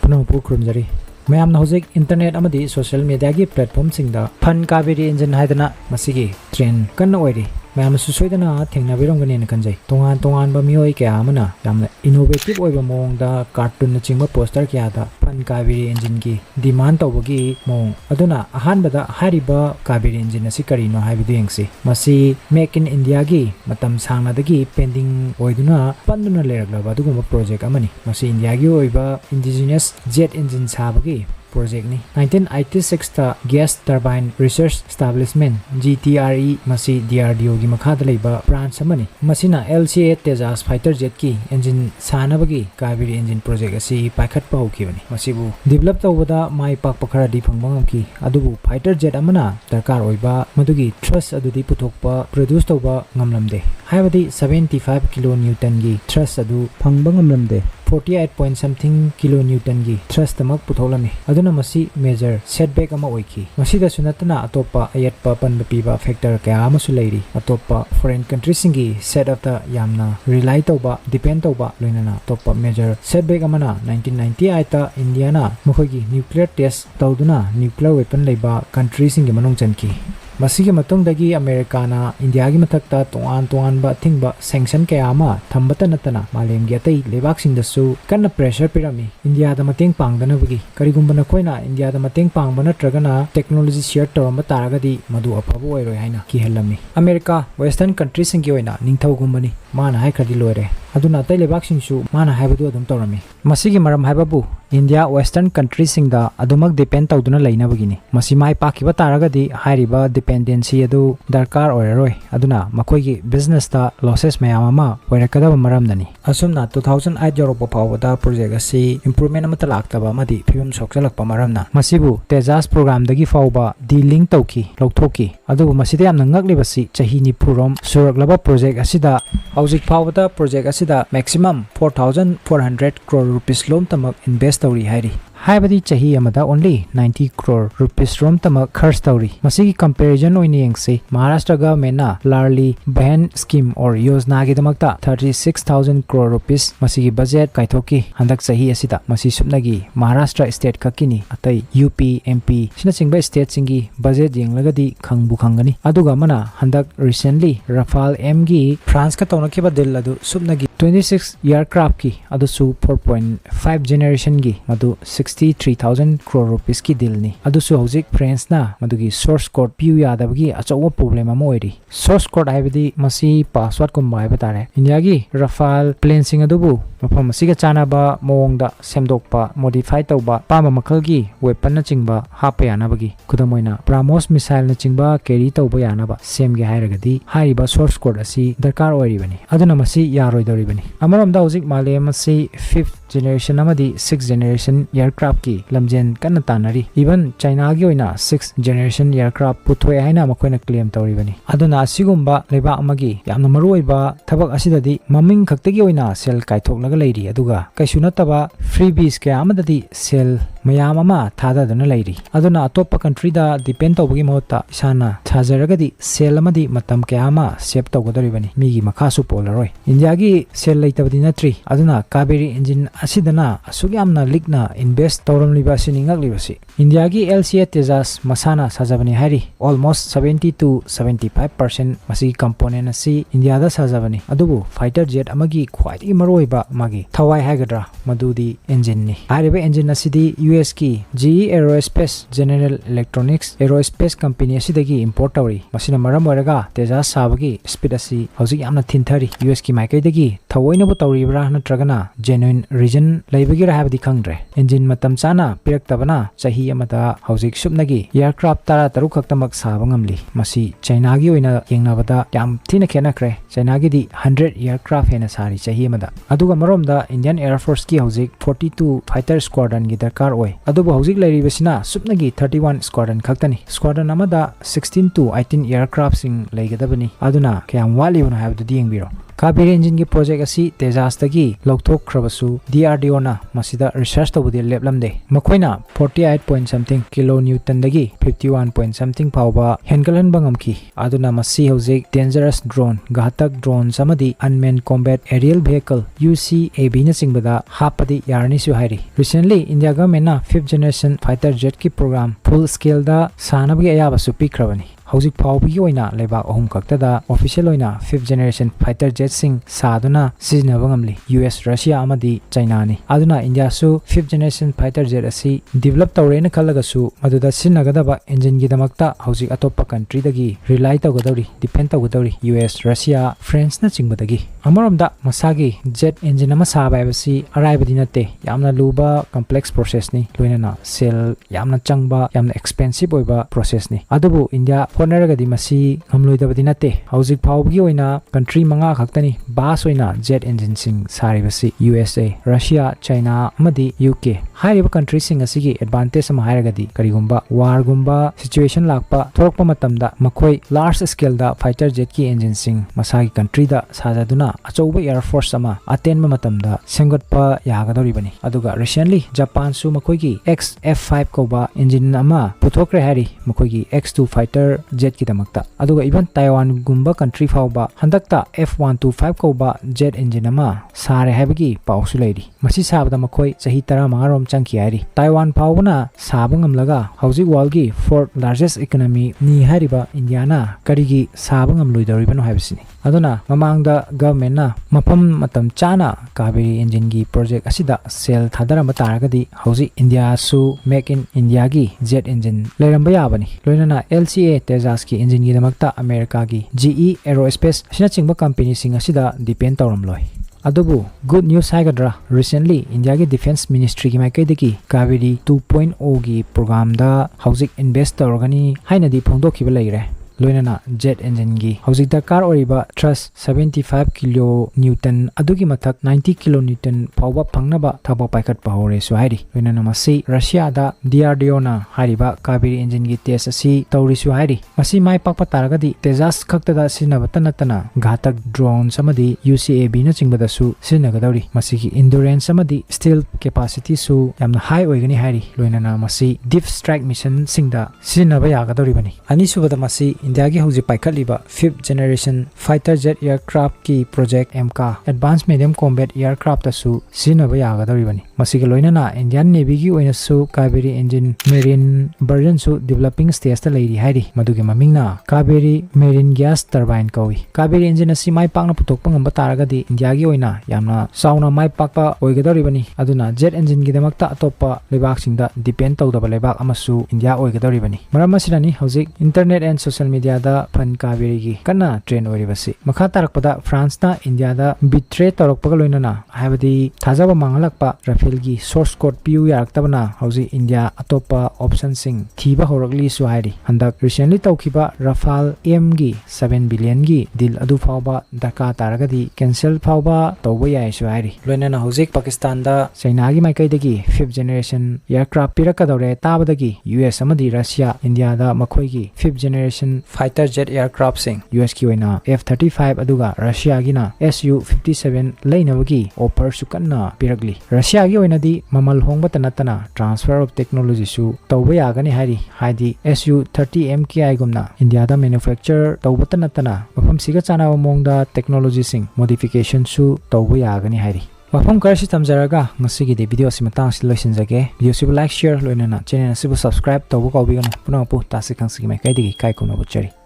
Panapu Krumjari. Mayam Hosik Internet Amadi social media platform singda Fund Kaveri Engine Haidana Masigi Train Kanawari. Mayam Susoidana Tingna Virongan Kanjay. Tongan Bamio Kamana, Yam innovative over Mong the cartoon chimba poster Kiata, Fund Kaveri Engine ki demand Tobogi Mong Aduna Ahanbada Hariba Kaveri Engine Karino Havidingsi. Masi make in India gi Matam Sana the gi pending Oiduna Panduna Leragla Baduguma project Amani. Masi India gi Oiba indigenous jet engines Habagi. Project ni 1986 ta gas turbine research establishment GTRE masi DRDO gi makhada leiba branch amani masina LCA Tejas fighter jet ki engine sanabagi Kaveri engine project asi paikhat pa hokibani masibu develop tawada mai pak pakhara di phangmangam ki adubu fighter jet amana darkar oiba madugi thrust adudi puthokpa produce tawba ngamlamde haibadi 75 kilonewton gi thrust adu phangba ngamlamde 48 point something kilonewton gi thrust tamak putholami aduna masi major setback ama oiki masida sunatana atopa ayatpa panba piba factor kaya amasu leiri atopa foreign countries singi set of the yamna rely tawba depend tawba loinana atopa major setback amana 1998 ta India na mokhogi nuclear test tawduna nuclear weapon leiba countries singi manung chanki Masigi matungdagi America na India gi mathakta tongan ba thingba sanction kaya ama thambata natana malem gi atai lebak singdasu kanna pressure pirami India da mateng pangdana bagi karigumba na koina India da mateng pangbana tragana technology share tawamba taragadi madu apabu oiroi haina ki helami America western countries singi oina ningthau gumbani mana hai khadi loire aduna tai lebak singsu mana haibadu adum tawrami masigi maram haibabu India western countries singda adumak depend tawduna leina bagini masi mai pakiba taragadi hairiba dependency adu darkar oiroi aduna makoigi business ta losses mayam ama oirakada maramdani asumna 2008 Europa pawada project asi improvement amata laktaba madi phibam sokjalakpa maramna masibu Tejas program dagi fawba dealing tawki lawthoki adubu masida yamna ngaklibasi chahi ni purom suraklaba project asida hauzik pawada project asida maximum 4400 crore rupees lom tamak invest tawri hairi Haibadi chahi amada only 90 crore rupees rom tamak kharch tawri masigi comparison oine yengse Maharashtra government na larly ban scheme or yojna gi damakta 36000 crore rupees masigi budget kaithoki handak chahi asida masi supnagi Maharashtra state kakini atai UP MP sina chingba state singi budget yenglagadi khangbu khangani aduga mana handak recently Rafale M gi France ka tawnakiba deal adu supnagi 26 aircraft ki adusu 4.5 generation gi madu 63,000 crore rupees ki deal ni adusu hojik France na madugi source code piu yadabagi achawa problem ama oiri source code haibadi masi password kum bai batare India gi Rafale plane sing adubu mafam asiga chanaba mawongda semdokpa modify tawba pama makhal gi weapon na chingba hapa yanabagi kudamoina BrahMos missile na chingba carry tawba yanaba sem gi hairagadi haiba source code asi darkar oiri bani aduna masi yaroi dori bani amaramda hojik malem asi 5th generation amadi 6th generation aircraft ki lamjen kana tanari even China gi oina 6th generation aircraft puthoi haina makoina claim tawri bani aduna asigumba leba amagi yamna maruiba thabak asidadi maming khaktagi oina sel kaithok laga leiri aduga kaisunataba freebies kaya amadadi sel mayam ama thada dana leiri aduna atopa country da depend tawbagi mohta isana thajaragadi sel amadi matam kaya ama save tawgodari bani migi makha su polaroi India gi sel leitabadi natri aduna Kaveri engine asidana asugyamna ligna invest tawramliba siningak libasi India gi LCA Tejas masana sajabani hari almost 70 to 75% masi component asi India da sajabani adubu fighter jet amagi khwaiti maroiba magi thawai hagadra madudi engine ni hariba engine asidi US ki GE Aerospace General Electronics Aerospace Company asidagi import tawri masina maram oiraga Tejas sabagi speed asi hojik yamna thinthari US ki maikai dagi thawoina bu tawribra natragana genuine reason laibagi ra habdi khangre engine matam chana pirak tabana chahi amata hojik supnagi aircraft tara taru khaktamak sabangamli masi China gi oina yengnabada yam thina khenakre China gi di 100 aircraft hena sari chahi amada aduga maromda Indian Air Force ki hojik 42 fighter squadron gi darkar oi adubu hojik lairibasina supnagi 31 squadron khaktani squadron amada 16 to 18 aircraft sing leigadabani aduna kyam wali bana habdu yengbiro Kaveri engine gi project asi Tejastagi Lokthok Krabasu DRDO na masida research tawudi leplamde makoina 48 point something kilonewton dagi 51 point something power hengalan bangamki aduna masi hojik dangerous drone gatak drone samadi unmanned combat aerial vehicle UCAV na singbada hapadi yarni su hairi recently India government na 5th generation fighter jet ki program full scale da sanabgi ayaba su pikrabani Hojik Paubi oina lebak ahum kaktada official oina 5th generation fighter jet sing saduna siznabangamli US Russia amadi China ni aduna India su 5th generation fighter jet asi develop tawrena khallaga su maduda sinagadaba engine gi damakta hojik atopa country dagi rely tawgadori depend tawgadori US Russia France na chingbadagi amaramda masagi jet engine ama saba basi araibadi nate yamna luba complex process ni loinana cell yamna changba yamna expensive oiba process ni adubu India Honoragadi masi ngamloidabadi nate hojik phawgi oina country manga khaktani bas oina jet engine sing saribasi USA Russia China amadi UK hairiba country sing asigi advantage ama hairagadi karigumba war gumba situation lakpa thorokpa matamda makhoi large scale da fighter jet ki engine sing masagi country da sajaduna achouba air force ama atenba matamda sengotpa yagadoribani aduga recently Japan su makhoi gi F5 koba engine ama puthokre hari makhoi gi X2 fighter jet ki damakta aduga even Taiwan gumba country fawba handakta F125 koba jet engine ama sare habagi pausu leiri masi sabada makhoi chahi 15 rom changki hari Taiwan fawbana sabangam laga hojik world gi fourth largest economy ni hariba India na karigi sabangam loidoribano habisini aduna mamangda government na mapam matam chana Kaveri engine gi project asida sel thadara mataragadi hojik India su make in India gi jet engine leiramba yabani loinana LCA Tejas ki engine gi damakta America gi GE Aerospace sina chingba company sing asida depend tawramloi adubu good news haigadra recently India gi defense ministry gi maikai deki Kaveri 2.0 gi program da hojik invest tawrgani hainadi phongdokhiba leire loinana jet engine gi hojik dakar oriba thrust 75 kilo newton adugi mathak 90 kilo newton pawba phangnaba thaba paikat pahore su hairi loinana masi Russia da DRDO na hariba Kaveri engine gi test asi tawri su hairi masi mai pakpa taragadi Tejas khaktada sinabatanatana ghatak drone samadi UCAV na chingbada su sinagadori masi gi endurance samadi steel capacity su yamna high oigani hairi loinana masi deep strike mission singda sinaba yagadori bani ani subada masi India ki hojik paikhatliba 5th generation fighter jet aircraft ki project MK advanced medium combat aircraft asu sinaba yagadoribani masigi loinana Indian Navy gi oina su Kaveri engine marine version su developing stage ta leiri hairi madugi mamingna Kaveri marine gas turbine kawi Kaveri engine asi mai pakna putokpa ngamba taragadi India gi oina yamna sauna mai pakpa oigadoribani aduna jet engine gi damakta atopa lebak singda depend tawdaba lebak amasu India oigadoribani maram asinani hojik internet and social media da Fund Kaveri gi kana train oribasi makha tarakpada France na India da betray tarokpaga loinana habadi thajaba mangalakpa Rafale gi source code piu yaraktabana hauji India atopa option sing thiba horagli su hairi handak recently tawkiba Rafale M gi 7 billion gi deal adu fawba daka taragadi cancel fawba tawba yai su hairi loinana hauji Pakistan da China gi maikai dagi 5th generation aircraft pirakadore tabadagi US amadi Russia India da makhoi gi 5th generation fighter jet aircraft sing US ki oina F-35 aduga Russia gi na Su-57 leinabagi offer su kanna piragli Russia gi oina di mamal hongba tanatana transfer of technology su tawba yagani haidi Su-30 MKI gumna India da manufacture tawba tanatana mafam siga chana mongda technology sing modification su tawba yagani hairi wafam karsi tamjaraga ngasigi de video si matang si loisinjage video si like share loinana channel si subscribe tawba kawbigano punapu Tasi Khangsi mai kai digi kai kuno buchari